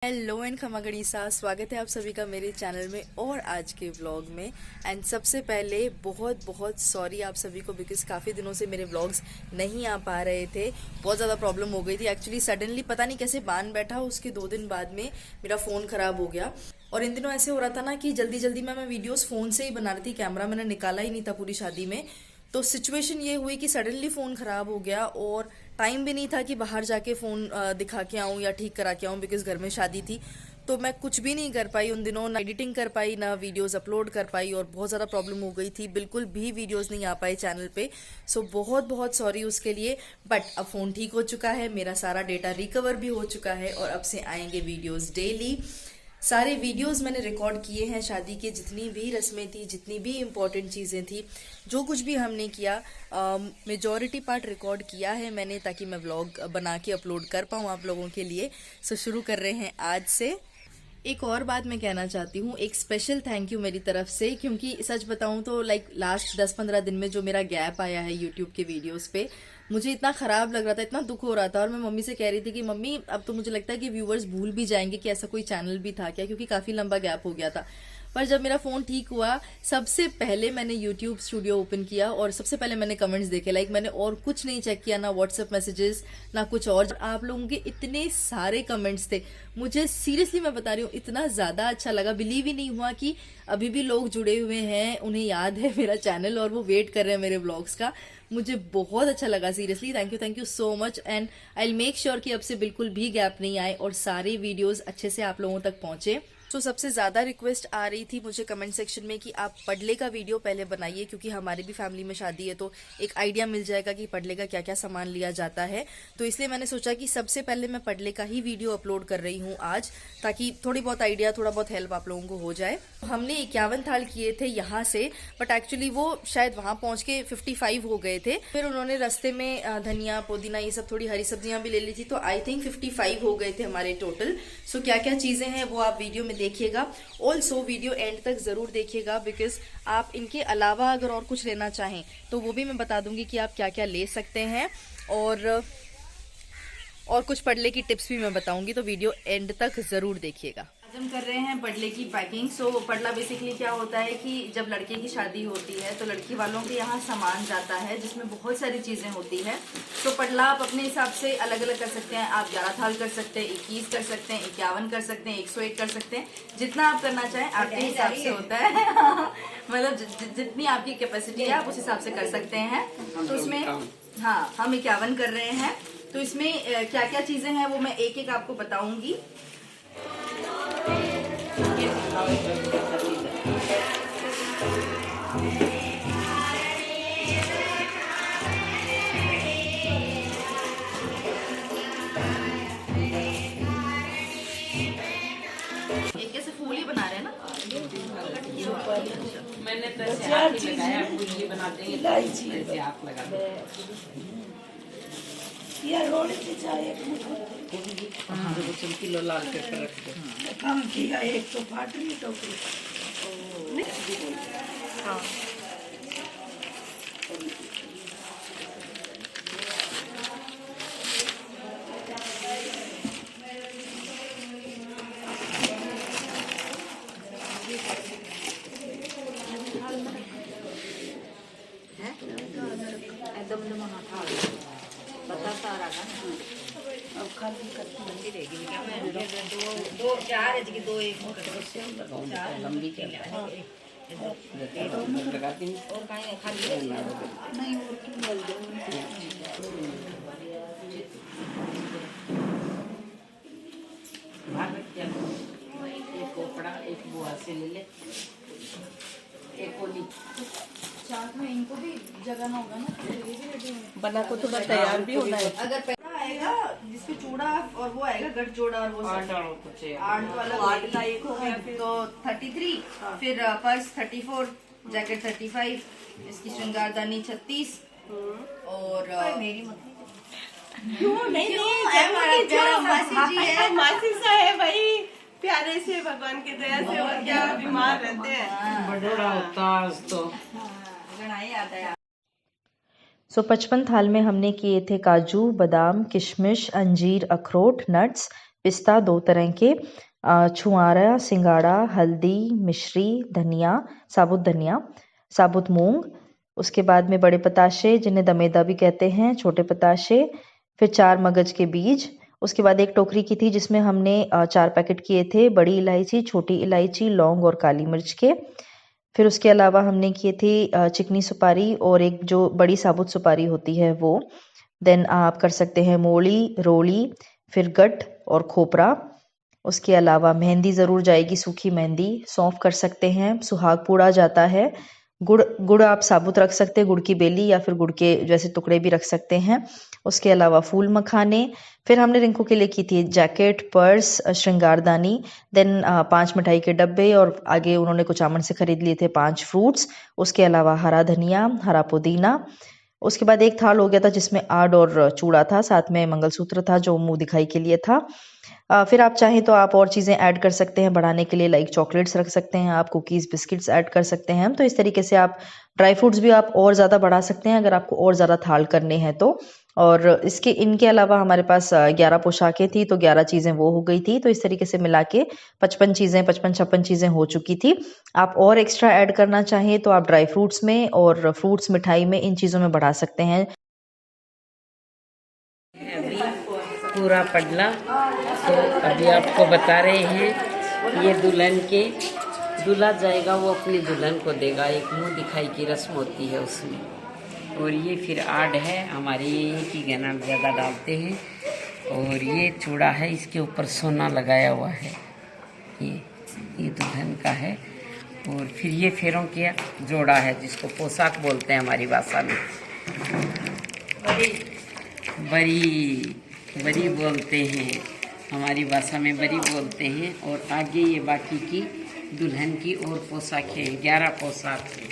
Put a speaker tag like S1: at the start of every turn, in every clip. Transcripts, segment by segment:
S1: Hello and खमा गणिसा, स्वागत है आप सभी का मेरे चैनल में और आज के व्लॉग में। एंड सबसे पहले बहुत बहुत सॉरी आप सभी को, बिकॉज काफ़ी दिनों से मेरे व्लॉग्स नहीं आ पा रहे थे। बहुत ज़्यादा प्रॉब्लम हो गई थी एक्चुअली, सडनली पता नहीं कैसे बांध बैठा, उसके 2 दिन बाद में मेरा फ़ोन ख़राब हो गया। और इन दिनों ऐसे हो रहा था ना कि जल्दी जल्दी में मैं वीडियोस फ़ोन से ही बना रही थी, कैमरा मैंने निकाला ही नहीं था पूरी शादी में। तो सिचुएशन ये हुई कि सडनली फ़ोन ख़राब हो गया और टाइम भी नहीं था कि बाहर जाके फ़ोन दिखा के आऊँ या ठीक करा के आऊँ, बिकॉज घर में शादी थी। तो मैं कुछ भी नहीं कर पाई उन दिनों, ना एडिटिंग कर पाई ना वीडियोस अपलोड कर पाई, और बहुत ज़्यादा प्रॉब्लम हो गई थी, बिल्कुल भी वीडियोस नहीं आ पाए चैनल पे। सो बहुत बहुत सॉरी उसके लिए। बट अब फ़ोन ठीक हो चुका है, मेरा सारा डेटा रिकवर भी हो चुका है और अब से आएंगे वीडियोस डेली। सारे वीडियोस मैंने रिकॉर्ड किए हैं, शादी की जितनी भी रस्में थी, जितनी भी इम्पोर्टेंट चीज़ें थी, जो कुछ भी हमने किया, मेजॉरिटी पार्ट रिकॉर्ड किया है मैंने, ताकि मैं व्लॉग बना के अपलोड कर पाऊँ आप लोगों के लिए। सो शुरू कर रहे हैं आज से। एक और बात मैं कहना चाहती हूँ, एक स्पेशल थैंक यू मेरी तरफ से, क्योंकि सच बताऊँ तो लास्ट 10-15 दिन में जो मेरा गैप आया है यूट्यूब के वीडियोस पे, मुझे इतना खराब लग रहा था, इतना दुख हो रहा था। और मैं मम्मी से कह रही थी कि मम्मी अब तो मुझे लगता है कि व्यूवर्स भूल भी जाएंगे कि ऐसा कोई चैनल भी था क्या, क्योंकि काफ़ी लंबा गैप हो गया था। पर जब मेरा फ़ोन ठीक हुआ, सबसे पहले मैंने यूट्यूब स्टूडियो ओपन किया और सबसे पहले मैंने कमेंट्स देखे। मैंने और कुछ नहीं चेक किया, ना व्हाट्सएप मैसेजेस ना कुछ और। आप लोगों के इतने सारे कमेंट्स थे, मुझे सीरियसली मैं बता रही हूँ इतना ज़्यादा अच्छा लगा। बिलीव ही नहीं हुआ कि अभी भी लोग जुड़े हुए हैं, उन्हें याद है मेरा चैनल और वो वेट कर रहे हैं मेरे ब्लॉग्स का। मुझे बहुत अच्छा लगा, seriously thank you so much. And I will make sure कि अब से बिल्कुल भी गैप नहीं आए और सारे वीडियोस अच्छे से आप लोगों तक पहुंचे। तो सबसे ज़्यादा रिक्वेस्ट आ रही थी मुझे कमेंट सेक्शन में कि आप पडले का वीडियो पहले बनाइए, क्योंकि हमारी भी फैमिली में शादी है, तो एक आइडिया मिल जाएगा कि पडले का क्या क्या सामान लिया जाता है। तो इसलिए मैंने सोचा कि सबसे पहले मैं पडले का ही वीडियो अपलोड कर रही हूँ आज, ताकि थोड़ी बहुत आइडिया, थोड़ा बहुत हेल्प आप लोगों को हो जाए। हमने 51 थाल किए थे यहाँ से, बट एक्चुअली वो शायद वहाँ पहुँच के 55 हो गए थे। फिर उन्होंने रास्ते में धनिया पुदीना ये सब थोड़ी हरी सब्जियाँ भी ले ली थी, तो आई थिंक 55 हो गए थे हमारे टोटल। सो क्या क्या चीज़ें हैं वो आप वीडियो में देखिएगा। ऑल्सो वीडियो एंड तक ज़रूर देखिएगा, बिकॉज आप इनके अलावा अगर और कुछ लेना चाहें तो वो भी मैं बता दूंगी कि आप क्या क्या ले सकते हैं। और कुछ पडले की टिप्स भी मैं बताऊंगी, तो वीडियो एंड तक ज़रूर देखिएगा। आज हम कर रहे हैं पडले की पैकिंग। सो पडला बेसिकली क्या होता है कि जब लड़के की शादी होती है तो लड़की वालों के यहाँ सामान जाता है, जिसमें बहुत सारी चीज़ें होती है। तो पडला आप अपने हिसाब से अलग अलग कर सकते हैं। आप 11 थाल कर सकते हैं, 21 कर सकते हैं, 51 कर सकते हैं, 101 कर सकते हैं, जितना आप करना चाहें आपके हिसाब से होता है। मतलब जितनी आपकी कैपेसिटी है आप उस हिसाब से कर सकते हैं। तो उसमें हाँ, हम 51 कर रहे हैं। तो इसमें क्या क्या चीज़ें हैं वो मैं एक एक आपको बताऊंगी। एक ऐसे फूल ही बना रहे हैं ना,
S2: मैंने तो ऐसे हाथ ही लगाया, फूल बनाते हैं इलायची ऐसे हाथ लगाते
S3: या रोड की चाय
S2: हाँ, तो किलो लाल पेपर रख दो।
S3: कम किया, एक तो फाट रही टोकरी।
S1: हाँ
S2: एकदम पता सारा का
S3: अब खाली करती
S2: लंबी रहेगी क्या? मैं दो चार है कि दो एक लंबी चल लगाती हूँ और कहीं खाली
S3: नहीं, और क्यों बोल दो
S2: एक कपड़ा एक बुआ से ले ले, एक कोली
S1: साथ में इनको भी जगाना होगा ना, तो ये भी रेडी होंगे।
S3: बना को थोड़ा तैयार भी होना है।
S1: अगर पहला आएगा जिसपे चूड़ा और वो आएगा गठजोड़ा और वो
S2: आठ डालो कुछ
S1: 8 वाला, 8 का एक हो गया, फिर तो 33, फिर पर्स 34, जैकेट 35, इसकी श्रृंगारदानी 36 और मेरी
S3: क्यों नहीं
S1: मासी जी है।
S3: मासी सा है भाई, प्यारे से भगवान की दया से, और क्या बीमार रहते हैं।
S2: बड़ा होता तो
S1: गणाई आता है।
S4: सो 55 थाल में हमने किए थे काजू, बादाम, किशमिश, अंजीर, अखरोट, नट्स, पिस्ता 2 तरह के, छुआरा, सिंगाड़ा, हल्दी, मिश्री, धनिया, साबुत मूंग, उसके बाद में बड़े पताशे जिन्हें दमेदा भी कहते हैं, छोटे पताशे, फिर 4 मगज के बीज। उसके बाद एक टोकरी की थी जिसमें हमने 4 पैकेट किए थे बड़ी इलायची, छोटी इलायची, लौंग और काली मिर्च के। फिर उसके अलावा हमने किए थे चिकनी सुपारी और एक जो बड़ी साबुत सुपारी होती है वो। देन आप कर सकते हैं मूली, रोली, फिर गट और खोपरा। उसके अलावा मेहंदी ज़रूर जाएगी, सूखी मेहंदी, सौंफ कर सकते हैं, सुहाग पूड़ा जाता है, गुड़ आप साबुत रख सकते हैं, गुड़ की बेली या फिर गुड़ के जैसे टुकड़े भी रख सकते हैं। उसके अलावा फूल मखाने। फिर हमने रिंकू के लिए की थी जैकेट, पर्स, श्रृंगारदानी। देन 5 मिठाई के डब्बे और आगे उन्होंने कुछ आमंड से खरीद लिए थे 5 फ्रूट्स। उसके अलावा हरा धनिया, हरा पुदीना। उसके बाद एक थाल हो गया था जिसमें आड और चूड़ा था, साथ में मंगलसूत्र था जो मुंह दिखाई के लिए था। फिर आप चाहें तो आप और चीज़ें ऐड कर सकते हैं बढ़ाने के लिए, लाइक चॉकलेट्स रख सकते हैं आप, कुकीज़, बिस्किट्स ऐड कर सकते हैं। तो इस तरीके से आप ड्राई फ्रूट्स भी आप और ज़्यादा बढ़ा सकते हैं अगर आपको और ज़्यादा थाल करने हैं तो। और इनके अलावा हमारे पास 11 पोशाकें थी तो 11 चीज़ें वो हो गई थी। तो इस तरीके से मिला के 55-56 चीज़ें हो चुकी थी। आप और एक्स्ट्रा ऐड करना चाहें तो आप ड्राई फ्रूट्स में और फ्रूट्स मिठाई में इन चीज़ों में बढ़ा सकते हैं।
S2: अभी पूरा पडला तो अभी आपको बता रहे हैं, ये दूल्हा जाएगा वो अपनी दुल्हन को देगा, एक मुंह दिखाई की रस्म होती है उसमें। और ये फिर आड है हमारे, ये की गहना ज़्यादा डालते हैं। और ये चूड़ा है, इसके ऊपर सोना लगाया हुआ है, ये दुल्हन का है। और फिर ये फेरों के जोड़ा है जिसको पोशाक बोलते हैं हमारी भाषा में, बरी बोलते हैं हमारी भाषा में, बरी बोलते हैं। और आगे ये बाकी की दुल्हन की और पोशाक है, 11 पोशाक है।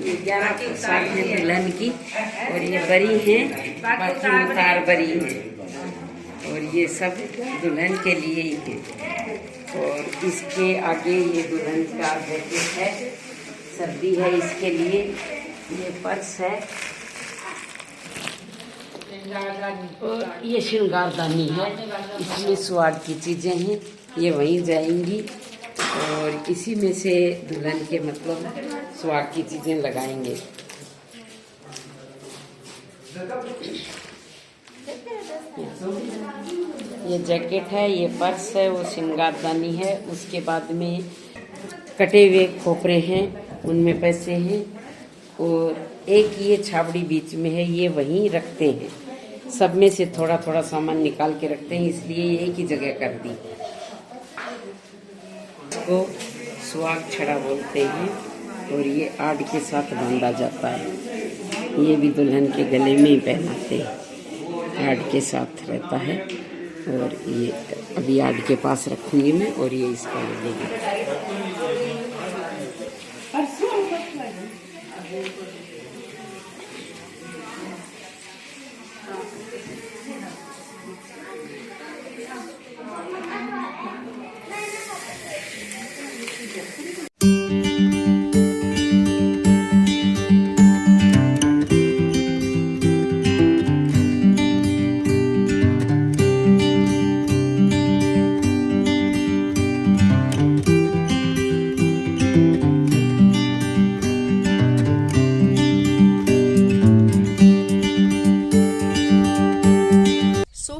S2: ये 11 पोशाक है दुल्हन की। और ये बरी है, बाकी उतार बरी है। और ये सब दुल्हन के लिए ही है। और इसके आगे ये दुल्हन का जैकेट है, सर्दी है इसके लिए। ये पर्स है और ये श्रृंगारदानी है, इसमें सुहाग की चीज़ें हैं, ये वहीं जाएंगी। और इसी में से दुल्हन के मतलब सुहाग की चीज़ें लगाएंगे। ये जैकेट है, ये पर्स है, वो श्रृंगारदानी है। उसके बाद में कटे हुए खोपरे हैं, उनमें पैसे हैं। और एक ये छाबड़ी बीच में है, ये वहीं रखते हैं। सब में से थोड़ा थोड़ा सामान निकाल के रखते हैं, इसलिए ये एक ही जगह कर दी। को सुहाग छड़ा बोलते हैं। और ये आड के साथ बांधा जाता है, ये भी दुल्हन के गले में ही पहनाते हैं, आड के साथ रहता है। और ये अभी आड के पास रखूंगी मैं, और ये इसका लगेगी।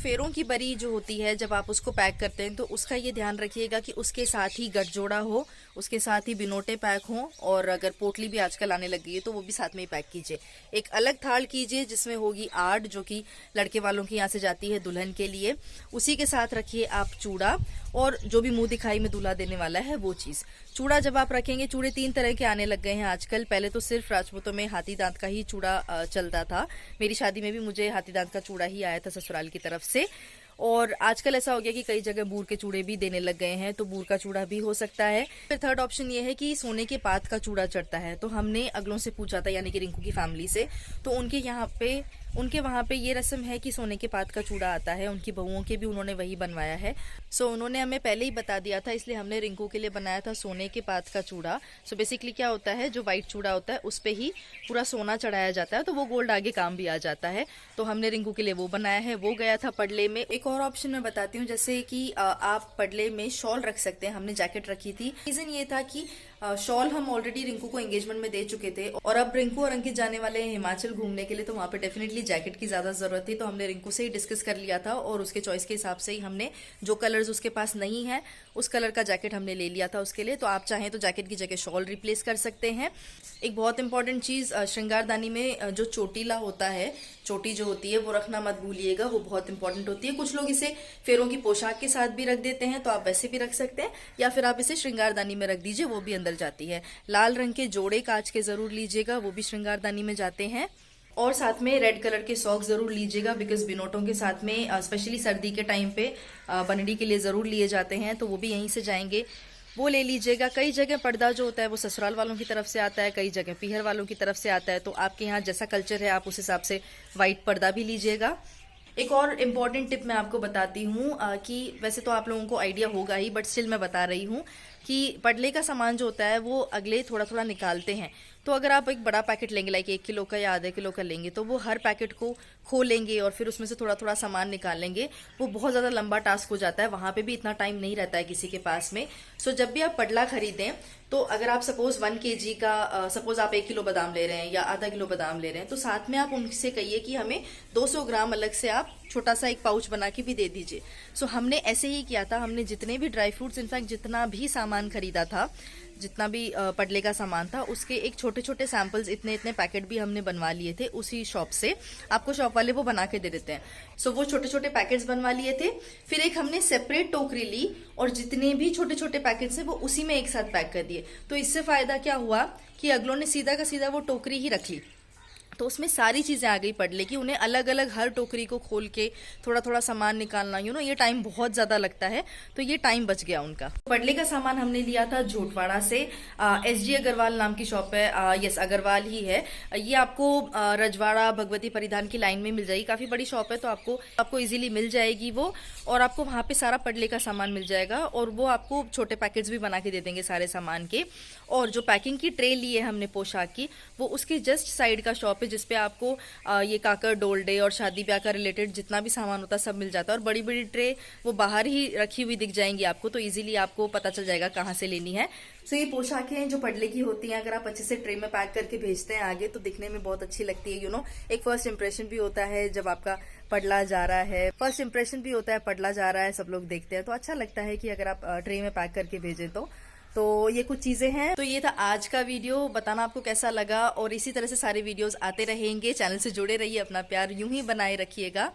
S1: फेरों की बरी जो होती है जब आप उसको पैक करते हैं तो उसका ये ध्यान रखिएगा कि उसके साथ ही गठजोड़ा हो, उसके साथ ही बिनोटे पैक हों, और अगर पोटली भी आजकल आने लगी है तो वो भी साथ में ही पैक कीजिए। एक अलग थाल कीजिए जिसमें होगी आड, जो कि लड़के वालों की यहाँ से जाती है दुल्हन के लिए। उसी के साथ रखिए आप चूड़ा, और जो भी मुंह दिखाई में दूल्हा देने वाला है वो चीज। चूड़ा जब आप रखेंगे, चूड़े 3 तरह के आने लग गए हैं आजकल। पहले तो सिर्फ राजपूतों में हाथी दांत का ही चूड़ा चलता था। मेरी शादी में भी मुझे हाथी दांत का चूड़ा ही आया था ससुराल की तरफ से। और आजकल ऐसा हो गया कि कई जगह बूर के चूड़े भी देने लग गए हैं, तो बूर का चूड़ा भी हो सकता है। फिर थर्ड ऑप्शन ये है कि सोने के पात का चूड़ा चढ़ता है। तो हमने अगलों से पूछा था, यानी कि रिंकू की फैमिली से, तो उनके यहाँ पे उनके वहाँ पे ये रस्म है कि सोने के पात का चूड़ा आता है, उनकी बहुओं के भी उन्होंने वही बनवाया है। सो उन्होंने हमें पहले ही बता दिया था, इसलिए हमने रिंकू के लिए बनाया था सोने के पात का चूड़ा। सो बेसिकली क्या होता है, जो वाइट चूड़ा होता है उस पे ही पूरा सोना चढ़ाया जाता है, तो वो गोल्ड आगे काम भी आ जाता है। तो हमने रिंकू के लिए वो बनाया है, वो गया था पडले में। एक और ऑप्शन मैं बताती हूँ, जैसे कि आप पडले में शॉल रख सकते हैं। हमने जैकेट रखी थी। रीजन ये था कि शॉल हम ऑलरेडी रिंकू को एंगेजमेंट में दे चुके थे, और अब रिंकू और अंकित जाने वाले हैं हिमाचल घूमने के लिए, तो वहाँ पे डेफिनेटली जैकेट की ज्यादा जरूरत थी। तो हमने रिंकू से ही डिस्कस कर लिया था, और उसके चॉइस के हिसाब से ही हमने जो कलर्स उसके पास नहीं है उस कलर का जैकेट हमने ले लिया था उसके लिए। तो आप चाहें तो जैकेट की जगह शॉल रिप्लेस कर सकते हैं। एक बहुत इंपॉर्टेंट चीज, श्रृंगारदानी में जो चोटीला होता है, चोटी जो होती है वो रखना मत भूलिएगा, वो बहुत इंपॉर्टेंट होती है। कुछ लोग इसे फेरों की पोशाक के साथ भी रख देते हैं, तो आप वैसे भी रख सकते हैं, या फिर आप इसे श्रृंगारदानी में रख दीजिए, वो भी अंदर जाती है। लाल रंग के जोड़े कांच के जरूर लीजिएगा, वो भी श्रृंगारदानी में जाते हैं। और साथ में रेड कलर के सॉक्स जरूर लीजिएगा, बिकॉज बिनोटों के साथ में स्पेशली सर्दी के टाइम पे बनडी के लिए जरूर लिए जाते हैं, तो वो भी यहीं से जाएंगे, वो ले लीजिएगा। कई जगह पर्दा जो होता है वो ससुराल वालों की तरफ से आता है, कई जगह पीहर वालों की तरफ से आता है, तो आपके यहाँ जैसा कल्चर है आप उस हिसाब से व्हाइट पर्दा भी लीजिएगा। एक और इम्पॉर्टेंट टिप मैं आपको बताती हूँ कि वैसे तो आप लोगों को आइडिया होगा ही, बट स्टिल मैं बता रही हूँ कि पडले का सामान जो होता है वो अगले थोड़ा थोड़ा निकालते हैं। तो अगर आप एक बड़ा पैकेट लेंगे, लाइक 1 किलो का या आधे किलो का लेंगे, तो वो हर पैकेट को खोलेंगे और फिर उसमें से थोड़ा थोड़ा सामान निकालेंगे, वो बहुत ज़्यादा लंबा टास्क हो जाता है। वहाँ पे भी इतना टाइम नहीं रहता है किसी के पास में। सो जब भी आप पडला खरीदें, तो अगर आप सपोज 1 kg का, सपोज आप 1 किलो बादाम ले रहे हैं या आधा किलो बादाम ले रहे हैं, तो साथ में आप उनसे कहिए कि हमें 200 ग्राम अलग से आप छोटा सा एक पाउच बना के भी दे दीजिए। सो हमने ऐसे ही किया था। हमने जितने भी ड्राई फ्रूट्स, इनफैक्ट जितना भी सामान खरीदा था, जितना भी पडले का सामान था, उसके एक छोटे छोटे सैंपल्स, इतने इतने पैकेट भी हमने बनवा लिए थे उसी शॉप से। आपको शॉप वाले वो बना के दे देते हैं। सो वो छोटे छोटे पैकेट्स बनवा लिए थे। फिर एक हमने सेपरेट टोकरी ली और जितने भी छोटे छोटे पैकेट्स हैं वो उसी में एक साथ पैक कर दिए। तो इससे फायदा क्या हुआ कि अगलों ने सीधा का सीधा वो टोकरी ही रख ली, तो उसमें सारी चीजें आ गई पडले की। उन्हें अलग अलग हर टोकरी को खोल के थोड़ा थोड़ा सामान निकालना, ये टाइम बहुत ज्यादा लगता है, तो ये टाइम बच गया उनका। पडले का सामान हमने लिया था झोटवाड़ा से। SG अग्रवाल नाम की शॉप है, यस अग्रवाल ही है ये। आपको रजवाड़ा भगवती परिधान की लाइन में मिल जाएगी, काफी बड़ी शॉप है, तो आपको इजीली मिल जाएगी वो। और आपको वहां पे सारा पडले का सामान मिल जाएगा, और वो आपको छोटे पैकेट्स भी बना के दे देंगे सारे सामान के। और जो पैकिंग की ट्रे ली है हमने पोशाक की, वो उसके जस्ट साइड का शॉप है, जिसपे आपको ये काकर डोलडे और शादी ब्याह का रिलेटेड जितना भी सामान होता है सब मिल जाता है। और बड़ी बड़ी ट्रे वो बाहर ही रखी हुई दिख जाएंगी आपको, तो इजीली आपको पता चल जाएगा कहाँ से लेनी है। सो ये पोशाकें जो पडले की होती हैं, अगर आप अच्छे से ट्रे में पैक करके भेजते हैं आगे, तो दिखने में बहुत अच्छी लगती है। एक फर्स्ट इंप्रेशन भी होता है जब आपका पडला जा रहा है, फर्स्ट इंप्रेशन भी होता है, पडला जा रहा है, सब लोग देखते हैं, तो अच्छा लगता है कि अगर आप ट्रे में पैक करके भेजें तो ये कुछ चीजें हैं। तो ये था आज का वीडियो, बताना आपको कैसा लगा, और इसी तरह से सारे वीडियोस आते रहेंगे। चैनल से जुड़े रहिए, अपना प्यार यूं ही बनाए रखिएगा।